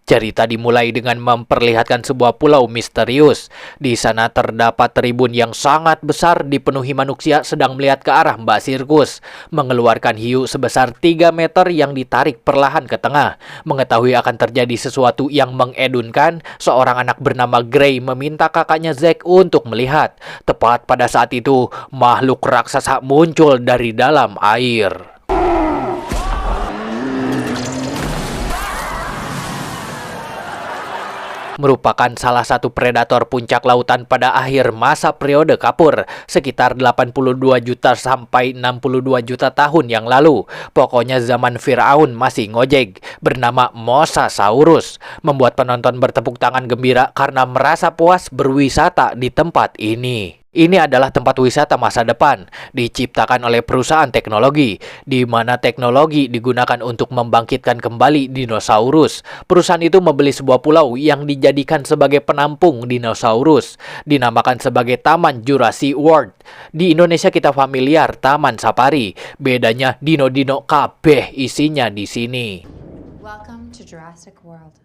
Cerita dimulai dengan memperlihatkan sebuah pulau misterius. Di sana terdapat tribun yang sangat besar dipenuhi manusia sedang melihat ke arah Mbak Sirkus, mengeluarkan hiu sebesar 3 meter yang ditarik perlahan ke tengah. Mengetahui akan terjadi sesuatu yang mengedunkan, seorang anak bernama Gray meminta kakaknya Zack untuk melihat. Tepat pada saat itu, makhluk raksasa muncul dari dalam air. Merupakan salah satu predator puncak lautan pada akhir masa periode Kapur, sekitar 82 juta sampai 62 juta tahun yang lalu. Pokoknya zaman Firaun masih ngojek, bernama Mosasaurus, membuat penonton bertepuk tangan gembira karena merasa puas berwisata di tempat ini. Ini adalah tempat wisata masa depan, diciptakan oleh perusahaan teknologi, di mana teknologi digunakan untuk membangkitkan kembali dinosaurus. Perusahaan itu membeli sebuah pulau yang dijadikan sebagai penampung dinosaurus, dinamakan sebagai Taman Jurassic World. Di Indonesia kita familiar Taman Safari, bedanya dino-dino kabeh isinya di sini. Welcome to Jurassic World.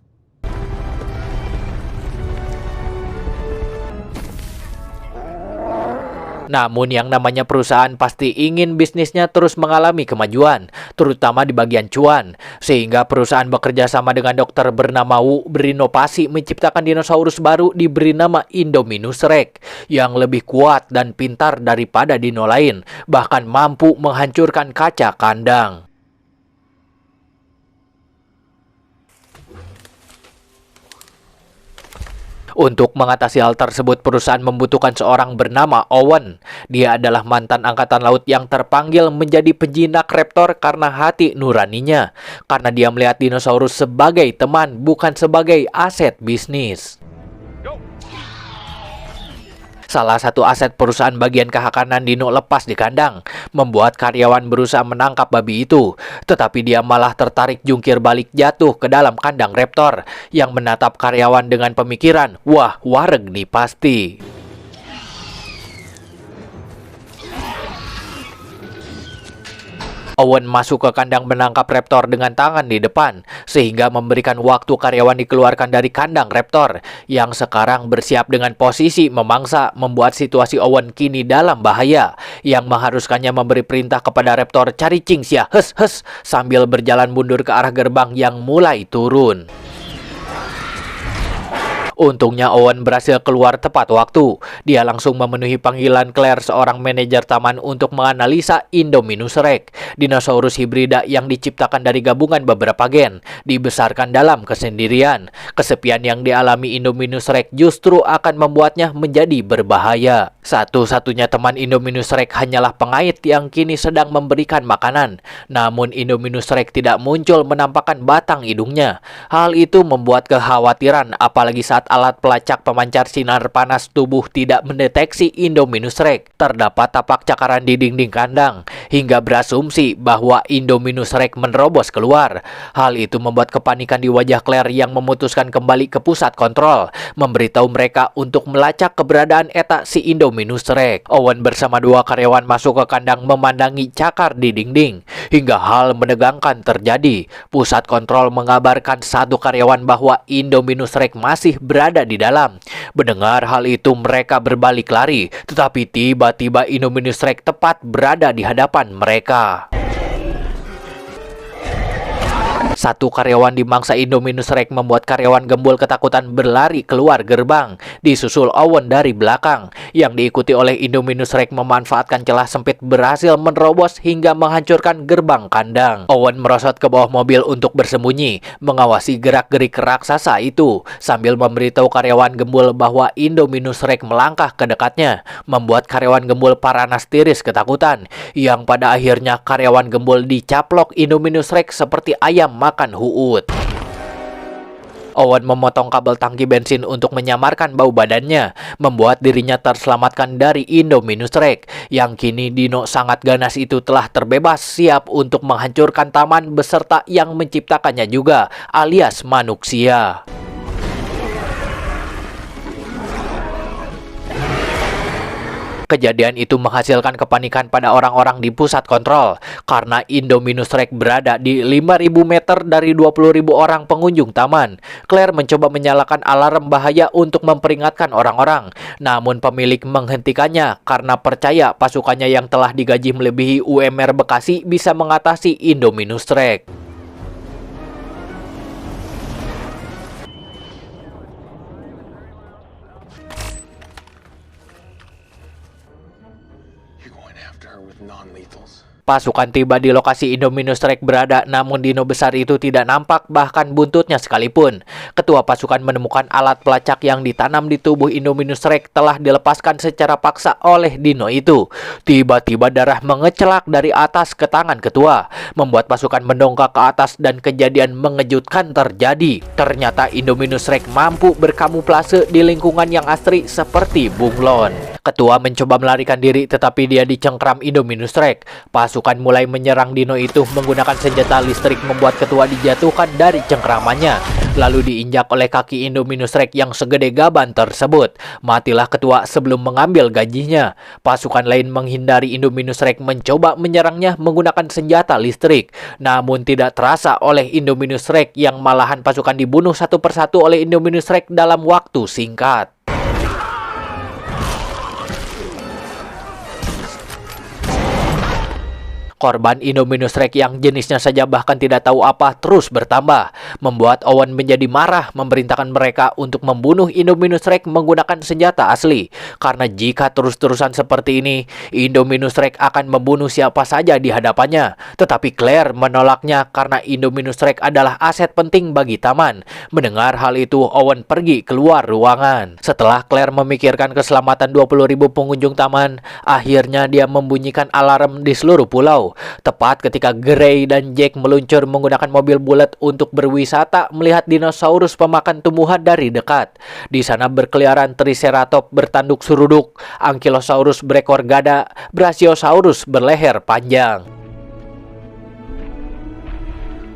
Namun yang namanya perusahaan pasti ingin bisnisnya terus mengalami kemajuan, terutama di bagian cuan. Sehingga perusahaan bekerja sama dengan dokter bernama Wu berinovasi menciptakan dinosaurus baru diberi nama Indominus Rex, yang lebih kuat dan pintar daripada dino lain, bahkan mampu menghancurkan kaca kandang. Untuk mengatasi hal tersebut, perusahaan membutuhkan seorang bernama Owen. Dia adalah mantan angkatan laut yang terpanggil menjadi penjinak raptor karena hati nuraninya. Karena dia melihat dinosaurus sebagai teman, bukan sebagai aset bisnis. Salah satu aset perusahaan bagian kehakanan dino lepas di kandang, membuat karyawan berusaha menangkap babi itu. Tetapi dia malah tertarik jungkir balik jatuh ke dalam kandang raptor, yang menatap karyawan dengan pemikiran, wah wareg nih pasti. Owen masuk ke kandang menangkap raptor dengan tangan di depan, sehingga memberikan waktu karyawan dikeluarkan dari kandang raptor, yang sekarang bersiap dengan posisi memangsa, membuat situasi Owen kini dalam bahaya, yang mengharuskannya memberi perintah kepada raptor cari Cingsia, hes, sambil berjalan mundur ke arah gerbang yang mulai turun. Untungnya Owen berhasil keluar tepat waktu. Dia langsung memenuhi panggilan Claire, seorang manajer taman, untuk menganalisa Indominus Rex, dinosaurus hibrida yang diciptakan dari gabungan beberapa gen, dibesarkan dalam kesendirian. Kesepian yang dialami Indominus Rex justru akan membuatnya menjadi berbahaya. Satu-satunya teman Indominus Rex hanyalah pengait yang kini sedang memberikan makanan. Namun Indominus Rex tidak muncul menampakkan batang hidungnya. Hal itu membuat kekhawatiran, apalagi saat alat pelacak pemancar sinar panas tubuh tidak mendeteksi Indominus Rex. Terdapat tapak cakaran di dinding kandang, hingga berasumsi bahwa Indominus Rex menerobos keluar. Hal itu membuat kepanikan di wajah Claire, yang memutuskan kembali ke pusat kontrol, memberitahu mereka untuk melacak keberadaan eta si Indominus Rex. Owen bersama dua karyawan masuk ke kandang memandangi cakar di dinding, hingga hal menegangkan terjadi. Pusat kontrol mengabarkan satu karyawan bahwa Indominus Rex masih berada di dalam. Mendengar hal itu, mereka berbalik lari, tetapi tiba-tiba Indominus Rex tepat berada di hadapan mereka. Satu karyawan dimangsa Indominus Rex membuat karyawan gembul ketakutan berlari keluar gerbang, disusul Owen dari belakang, yang diikuti oleh Indominus Rex memanfaatkan celah sempit berhasil menerobos hingga menghancurkan gerbang kandang. Owen merosot ke bawah mobil untuk bersembunyi, mengawasi gerak-gerik raksasa itu, sambil memberitahu karyawan gembul bahwa Indominus Rex melangkah ke dekatnya, membuat karyawan gembul paranas tiris ketakutan, yang pada akhirnya karyawan gembul dicaplok Indominus Rex seperti ayam makan huut. Owen memotong kabel tangki bensin untuk menyamarkan bau badannya, membuat dirinya terselamatkan dari Indominus Rex, yang kini dino sangat ganas itu telah terbebas, siap untuk menghancurkan taman beserta yang menciptakannya juga, alias manusia. Kejadian itu menghasilkan kepanikan pada orang-orang di pusat kontrol karena Indominus Rex berada di 5.000 meter dari 20.000 orang pengunjung taman. Claire mencoba menyalakan alarm bahaya untuk memperingatkan orang-orang, namun pemilik menghentikannya karena percaya pasukannya yang telah digaji melebihi UMR Bekasi bisa mengatasi Indominus Rex. Pasukan tiba di lokasi Indominus Rex berada, namun dino besar itu tidak nampak, bahkan buntutnya sekalipun. Ketua pasukan menemukan alat pelacak yang ditanam di tubuh Indominus Rex telah dilepaskan secara paksa oleh dino itu. Tiba-tiba darah mengecelak dari atas ke tangan ketua, membuat pasukan mendongkak ke atas dan kejadian mengejutkan terjadi. Ternyata Indominus Rex mampu berkamuflase di lingkungan yang asri seperti bunglon. Ketua mencoba melarikan diri tetapi dia dicengkram Indominus Rex. Pasukan mulai menyerang dino itu menggunakan senjata listrik, membuat ketua dijatuhkan dari cengkramannya, lalu diinjak oleh kaki Indominus Rex yang segede gaban tersebut. Matilah ketua sebelum mengambil gajinya. Pasukan lain menghindari Indominus Rex mencoba menyerangnya menggunakan senjata listrik, namun tidak terasa oleh Indominus Rex yang malahan pasukan dibunuh satu persatu oleh Indominus Rex dalam waktu singkat. Korban Indominus Rex yang jenisnya saja bahkan tidak tahu apa terus bertambah, membuat Owen menjadi marah, memerintahkan mereka untuk membunuh Indominus Rex menggunakan senjata asli. Karena jika terus-terusan seperti ini, Indominus Rex akan membunuh siapa saja di hadapannya. Tetapi Claire menolaknya karena Indominus Rex adalah aset penting bagi taman. Mendengar hal itu, Owen pergi keluar ruangan. Setelah Claire memikirkan keselamatan 20.000 pengunjung taman, akhirnya dia membunyikan alarm di seluruh pulau. Tepat ketika Gray dan Jack meluncur menggunakan mobil bulat untuk berwisata melihat dinosaurus pemakan tumbuhan dari dekat. Di sana berkeliaran Triceratops bertanduk seruduk, Ankylosaurus berekor gada, Brachiosaurus berleher panjang.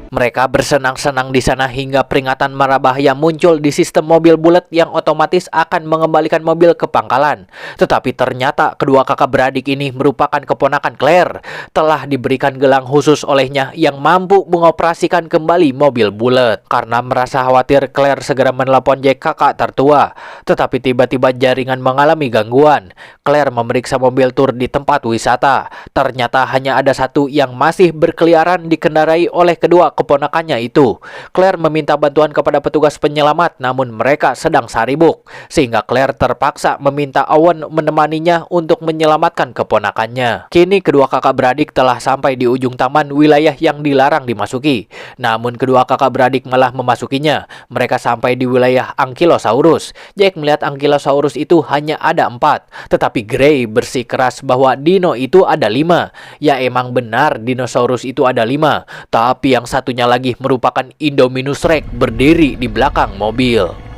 Mereka bersenang-senang di sana hingga peringatan mara bahaya muncul di sistem mobil bulat yang otomatis akan mengembalikan mobil ke pangkalan. Tetapi ternyata kedua kakak beradik ini merupakan keponakan Claire. Telah diberikan gelang khusus olehnya yang mampu mengoperasikan kembali mobil bulat. Karena merasa khawatir, Claire segera menelepon Jack, kakak tertua. Tetapi tiba-tiba jaringan mengalami gangguan. Claire memeriksa mobil tur di tempat wisata. Ternyata hanya ada satu yang masih berkeliaran dikendarai oleh kedua keponakannya itu. Claire meminta bantuan kepada petugas penyelamat, namun mereka sedang saribuk, sehingga Claire terpaksa meminta Owen menemaninya untuk menyelamatkan keponakannya. Kini kedua kakak beradik telah sampai di ujung taman, wilayah yang dilarang dimasuki. Namun kedua kakak beradik malah memasukinya. Mereka sampai di wilayah Ankylosaurus. Jack melihat Ankylosaurus itu hanya ada 4, tetapi Gray bersikeras bahwa dino itu ada 5. Ya, emang benar dinosaurus itu ada 5, tapi yang satunya lagi merupakan Indominus Rex berdiri di belakang mobil.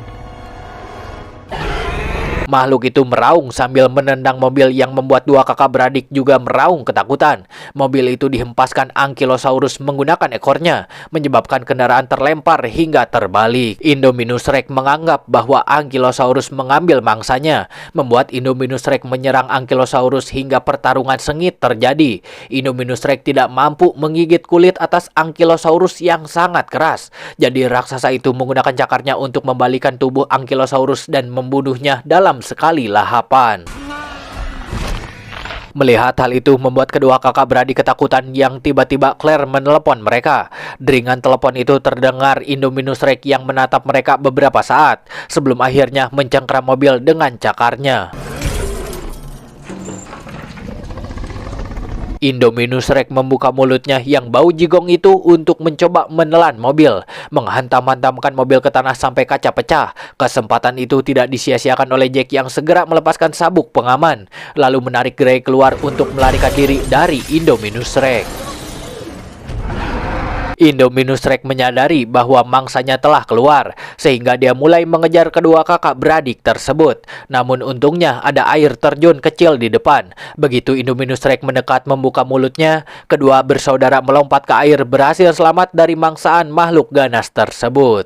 Makhluk itu meraung sambil menendang mobil yang membuat dua kakak beradik juga meraung ketakutan. Mobil itu dihempaskan Ankylosaurus menggunakan ekornya, menyebabkan kendaraan terlempar hingga terbalik. Indominus Rex menganggap bahwa Ankylosaurus mengambil mangsanya, membuat Indominus Rex menyerang Ankylosaurus hingga pertarungan sengit terjadi. Indominus Rex tidak mampu menggigit kulit atas Ankylosaurus yang sangat keras. Jadi raksasa itu menggunakan cakarnya untuk membalikan tubuh Ankylosaurus dan membunuhnya dalam sekali lahapan. Melihat hal itu membuat kedua kakak beradik ketakutan yang tiba-tiba Claire menelepon mereka. Deringan telepon itu terdengar Indominus Rex yang menatap mereka beberapa saat sebelum akhirnya mencengkram mobil dengan cakarnya. Indominus Rex membuka mulutnya yang bau jigong itu untuk mencoba menelan mobil, menghantam-hantamkan mobil ke tanah sampai kaca pecah. Kesempatan itu tidak disia-siakan oleh Jack yang segera melepaskan sabuk pengaman, lalu menarik Gray keluar untuk melarikan diri dari Indominus Rex. Indominus Rex menyadari bahwa mangsanya telah keluar, sehingga dia mulai mengejar kedua kakak beradik tersebut. Namun untungnya ada air terjun kecil di depan. Begitu Indominus Rex mendekat membuka mulutnya, kedua bersaudara melompat ke air berhasil selamat dari mangsaan makhluk ganas tersebut.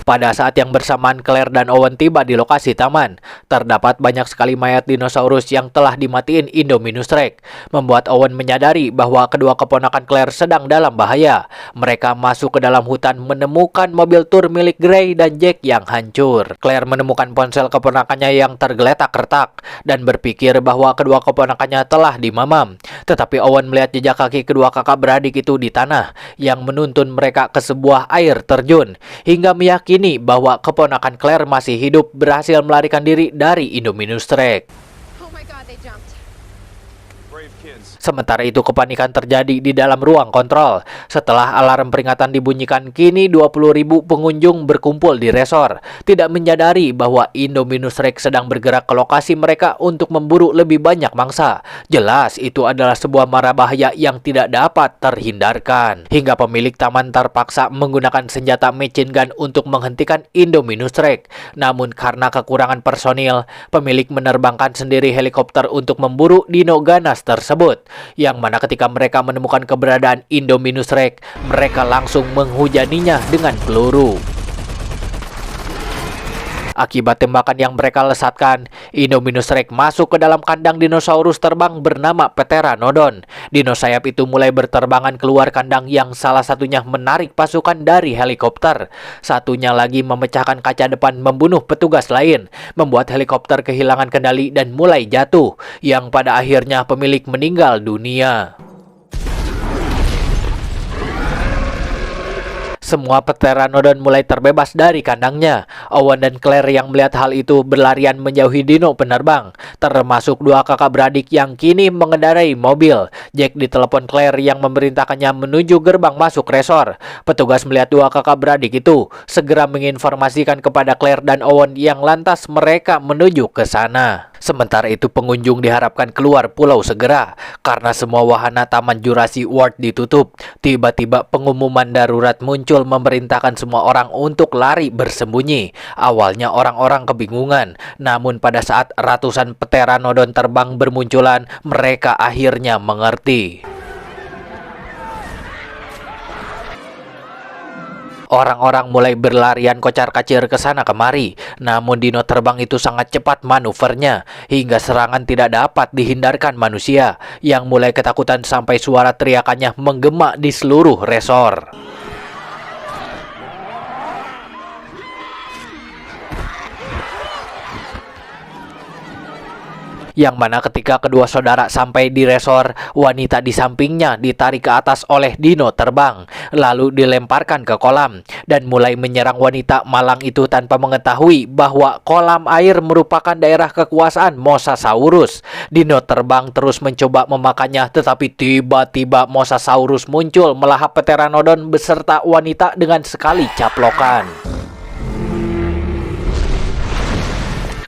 Pada saat yang bersamaan Claire dan Owen tiba di lokasi taman, terdapat banyak sekali mayat dinosaurus yang telah dimatiin Indominus Rex, membuat Owen menyadari bahwa kedua keponakan Claire sedang dalam bahaya. Mereka masuk ke dalam hutan menemukan mobil tur milik Gray dan Jack yang hancur. Claire menemukan ponsel keponakannya yang tergeletak retak dan berpikir bahwa kedua keponakannya telah dimamam. Tetapi Owen melihat jejak kaki kedua kakak beradik itu di tanah yang menuntun mereka ke sebuah air terjun, hingga meyakini bahwa keponakan Claire masih hidup berhasil melarikan diri dari Indominus Rex. Oh my god, they jumped. Brave kids. Sementara itu kepanikan terjadi di dalam ruang kontrol. Setelah alarm peringatan dibunyikan, kini 20.000 pengunjung berkumpul di resor, tidak menyadari bahwa Indominus Rex sedang bergerak ke lokasi mereka untuk memburu lebih banyak mangsa. Jelas itu adalah sebuah mara bahaya yang tidak dapat terhindarkan. Hingga pemilik taman terpaksa menggunakan senjata machine gun untuk menghentikan Indominus Rex. Namun karena kekurangan personil, pemilik menerbangkan sendiri helikopter untuk memburu dino ganas tersebut, yang mana ketika mereka menemukan keberadaan Indominus Rex, mereka langsung menghujaninya dengan peluru. Akibat tembakan yang mereka lesatkan, Indominus Rex masuk ke dalam kandang dinosaurus terbang bernama Pteranodon. Dino sayap itu mulai berterbangan keluar kandang yang salah satunya menarik pasukan dari helikopter. Satunya lagi memecahkan kaca depan membunuh petugas lain, membuat helikopter kehilangan kendali dan mulai jatuh, yang pada akhirnya pemilik meninggal dunia. Semua Pteranodon mulai terbebas dari kandangnya. Owen dan Claire yang melihat hal itu berlarian menjauhi dino penerbang, termasuk dua kakak beradik yang kini mengendarai mobil. Jack ditelepon Claire yang memerintahkannya menuju gerbang masuk resor. Petugas melihat dua kakak beradik itu, segera menginformasikan kepada Claire dan Owen yang lantas mereka menuju ke sana. Sementara itu pengunjung diharapkan keluar pulau segera karena semua wahana Taman Jurassic World ditutup. Tiba-tiba pengumuman darurat muncul memerintahkan semua orang untuk lari bersembunyi. Awalnya orang-orang kebingungan, namun pada saat ratusan Pteranodon terbang bermunculan, mereka akhirnya mengerti. Orang-orang mulai berlarian kocar-kacir ke sana kemari, namun dino terbang itu sangat cepat manuvernya, hingga serangan tidak dapat dihindarkan manusia, yang mulai ketakutan sampai suara teriakannya menggema di seluruh resor. Yang mana ketika kedua saudara sampai di resor, wanita di sampingnya ditarik ke atas oleh dino terbang, lalu dilemparkan ke kolam, dan mulai menyerang wanita malang itu tanpa mengetahui bahwa kolam air merupakan daerah kekuasaan Mosasaurus. Dino terbang terus mencoba memakannya, tetapi tiba-tiba Mosasaurus muncul melahap Pteranodon beserta wanita dengan sekali caplokan.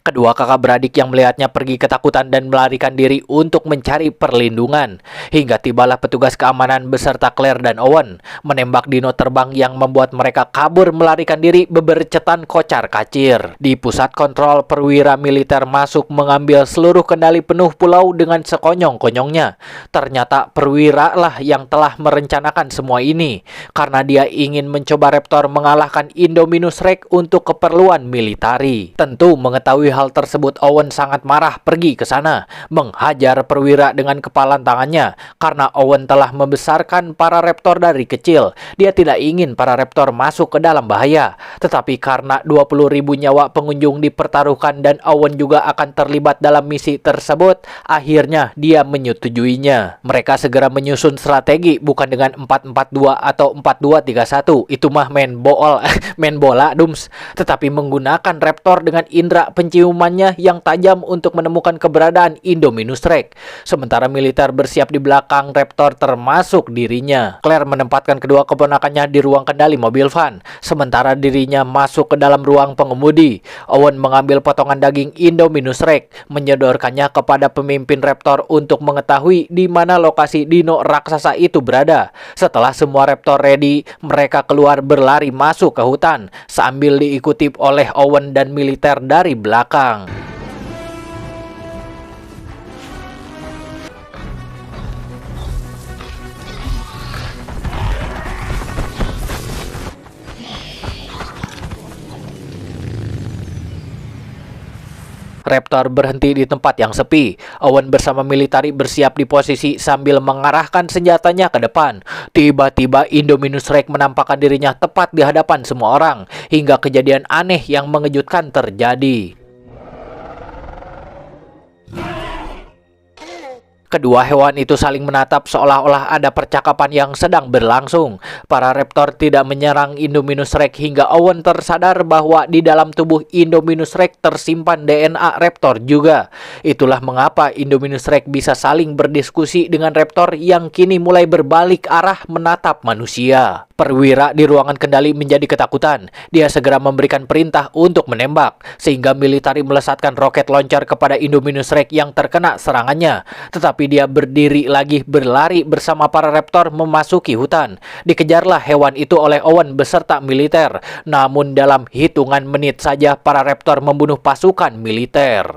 Kedua kakak beradik yang melihatnya pergi ketakutan dan melarikan diri untuk mencari perlindungan. Hingga tibalah petugas keamanan beserta Claire dan Owen menembak dino terbang yang membuat mereka kabur melarikan diri bebercetan kocar kacir. Di pusat kontrol, perwira militer masuk mengambil seluruh kendali penuh pulau dengan sekonyong-konyongnya. Ternyata perwira lah yang telah merencanakan semua ini, karena dia ingin mencoba Raptor mengalahkan Indominus Rex untuk keperluan militari. Tentu mengetahui hal tersebut, Owen sangat marah pergi ke sana, menghajar perwira dengan kepalan tangannya, karena Owen telah membesarkan para raptor dari kecil. Dia tidak ingin para raptor masuk ke dalam bahaya, tetapi karena 20.000 nyawa pengunjung dipertaruhkan dan Owen juga akan terlibat dalam misi tersebut, akhirnya dia menyetujuinya. Mereka segera menyusun strategi, bukan dengan 4-4-2 atau 4-2-3-1, itu mah main bola dums, tetapi menggunakan raptor dengan indera penciumannya yang tajam untuk menemukan keberadaan Indominus Rex. Sementara militer bersiap di belakang raptor termasuk dirinya. Claire menempatkan kedua keponakannya di ruang kendali mobil van, sementara dirinya masuk ke dalam ruang pengemudi. Owen mengambil potongan daging Indominus Rex, menyodorkannya kepada pemimpin raptor untuk mengetahui di mana lokasi dino raksasa itu berada. Setelah semua raptor ready, mereka keluar berlari masuk ke hutan sambil diikuti oleh Owen dan militer dari belakang. Raptor berhenti di tempat yang sepi. Owen bersama militari bersiap di posisi sambil mengarahkan senjatanya ke depan. Tiba-tiba Indominus Rex menampakkan dirinya tepat di hadapan semua orang, hingga kejadian aneh yang mengejutkan terjadi. Kedua hewan itu saling menatap seolah-olah ada percakapan yang sedang berlangsung. Para raptor tidak menyerang Indominus Rex hingga Owen tersadar bahwa di dalam tubuh Indominus Rex tersimpan DNA raptor juga. Itulah mengapa Indominus Rex bisa saling berdiskusi dengan raptor yang kini mulai berbalik arah menatap manusia. Perwira di ruangan kendali menjadi ketakutan. Dia segera memberikan perintah untuk menembak, sehingga militer melesatkan roket launcher kepada Indominus Rex yang terkena serangannya. Tetapi dia berdiri lagi berlari bersama para raptor memasuki hutan. Dikejarlah hewan itu oleh Owen beserta militer. Namun dalam hitungan menit saja para raptor membunuh pasukan militer.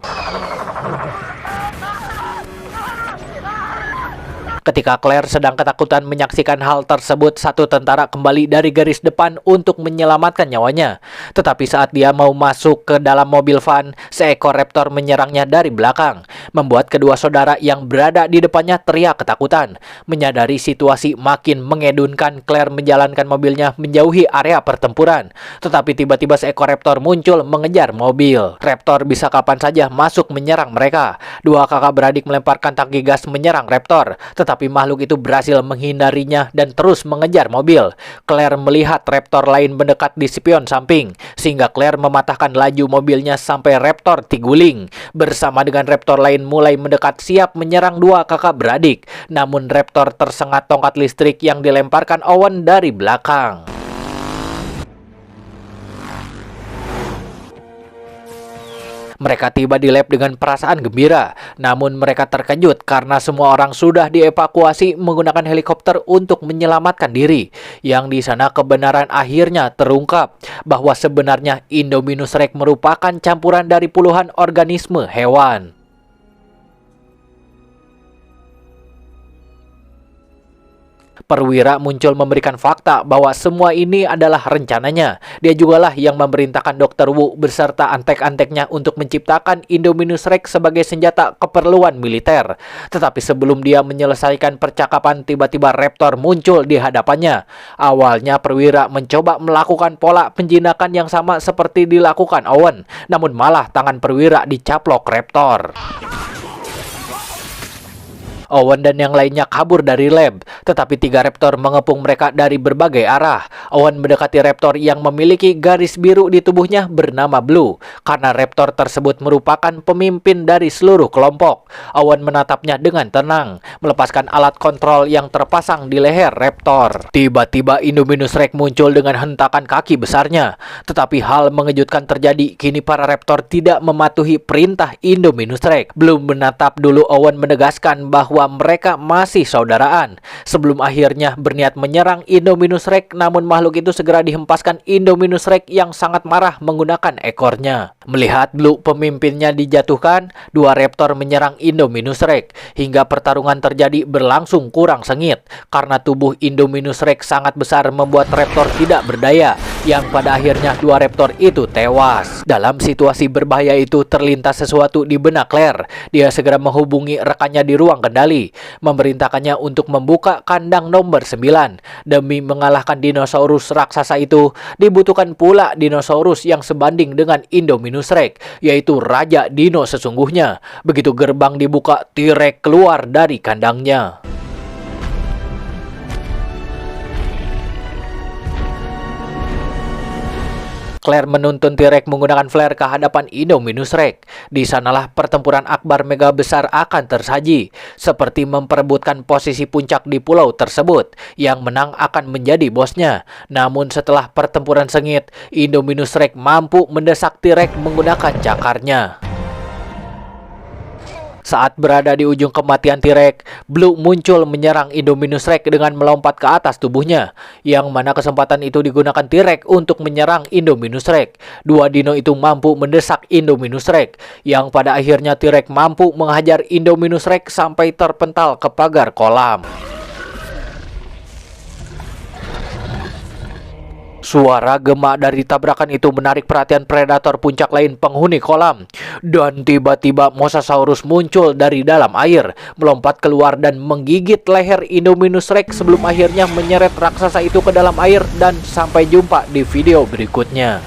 Ketika Claire sedang ketakutan menyaksikan hal tersebut, satu tentara kembali dari garis depan untuk menyelamatkan nyawanya. Tetapi saat dia mau masuk ke dalam mobil van, seekor raptor menyerangnya dari belakang, membuat kedua saudara yang berada di depannya teriak ketakutan. Menyadari situasi makin mengedunkan, Claire menjalankan mobilnya menjauhi area pertempuran. Tetapi tiba-tiba seekor raptor muncul mengejar mobil. Raptor bisa kapan saja masuk menyerang mereka. Dua kakak beradik melemparkan tangki gas menyerang raptor, tetapi makhluk itu berhasil menghindarinya dan terus mengejar mobil. Claire melihat raptor lain mendekat di spion samping, sehingga Claire mematahkan laju mobilnya sampai raptor tiguling. Bersama dengan raptor lain mulai mendekat siap menyerang dua kakak beradik. Namun raptor tersengat tongkat listrik yang dilemparkan Owen dari belakang. Mereka tiba di lab dengan perasaan gembira, namun mereka terkejut karena semua orang sudah dievakuasi menggunakan helikopter untuk menyelamatkan diri. Yang di sana kebenaran akhirnya terungkap bahwa sebenarnya Indominus Rex merupakan campuran dari puluhan organisme hewan. Perwira muncul memberikan fakta bahwa semua ini adalah rencananya. Dia jugalah yang memerintahkan Dr. Wu beserta antek-anteknya untuk menciptakan Indominus Rex sebagai senjata keperluan militer. Tetapi sebelum dia menyelesaikan percakapan, tiba-tiba raptor muncul di hadapannya. Awalnya Perwira mencoba melakukan pola penjinakan yang sama seperti dilakukan Owen, namun malah tangan Perwira dicaplok raptor. Owen dan yang lainnya kabur dari lab, tetapi tiga raptor mengepung mereka dari berbagai arah. Owen mendekati raptor yang memiliki garis biru di tubuhnya bernama Blue, karena raptor tersebut merupakan pemimpin dari seluruh kelompok. Owen menatapnya dengan tenang, melepaskan alat kontrol yang terpasang di leher raptor. Tiba-tiba Indominus Rex muncul dengan hentakan kaki besarnya, tetapi hal mengejutkan terjadi. Kini para raptor tidak mematuhi perintah Indominus Rex. Belum menatap dulu, Owen menegaskan bahwa mereka masih saudaraan sebelum akhirnya berniat menyerang Indominus Rex, namun makhluk itu segera dihempaskan Indominus Rex yang sangat marah menggunakan ekornya. Melihat Blue pemimpinnya dijatuhkan, dua raptor menyerang Indominus Rex hingga pertarungan terjadi berlangsung kurang sengit karena tubuh Indominus Rex sangat besar membuat raptor tidak berdaya, yang pada akhirnya dua raptor itu tewas. Dalam situasi berbahaya itu terlintas sesuatu di benak Claire. Dia segera menghubungi rekannya di ruang kendali, memerintahkannya untuk membuka kandang nomor 9. Demi mengalahkan dinosaurus raksasa itu, dibutuhkan pula dinosaurus yang sebanding dengan Indominus Rex, yaitu Raja Dino sesungguhnya. Begitu gerbang dibuka, T-Rex keluar dari kandangnya. Claire menuntun T-Rex menggunakan flare ke hadapan Indominus Rex. Di sanalah pertempuran akbar mega besar akan tersaji, seperti memperebutkan posisi puncak di pulau tersebut. Yang menang akan menjadi bosnya. Namun setelah pertempuran sengit, Indominus Rex mampu mendesak T-Rex menggunakan cakarnya. Saat berada di ujung kematian T-Rex, Blue muncul menyerang Indominus Rex dengan melompat ke atas tubuhnya, yang mana kesempatan itu digunakan T-Rex untuk menyerang Indominus Rex. Dua dino itu mampu mendesak Indominus Rex, yang pada akhirnya T-Rex mampu menghajar Indominus Rex sampai terpental ke pagar kolam. Suara gema dari tabrakan itu menarik perhatian predator puncak lain penghuni kolam. Dan tiba-tiba Mosasaurus muncul dari dalam air, melompat keluar dan menggigit leher Indominus Rex sebelum akhirnya menyeret raksasa itu ke dalam air. Dan sampai jumpa di video berikutnya.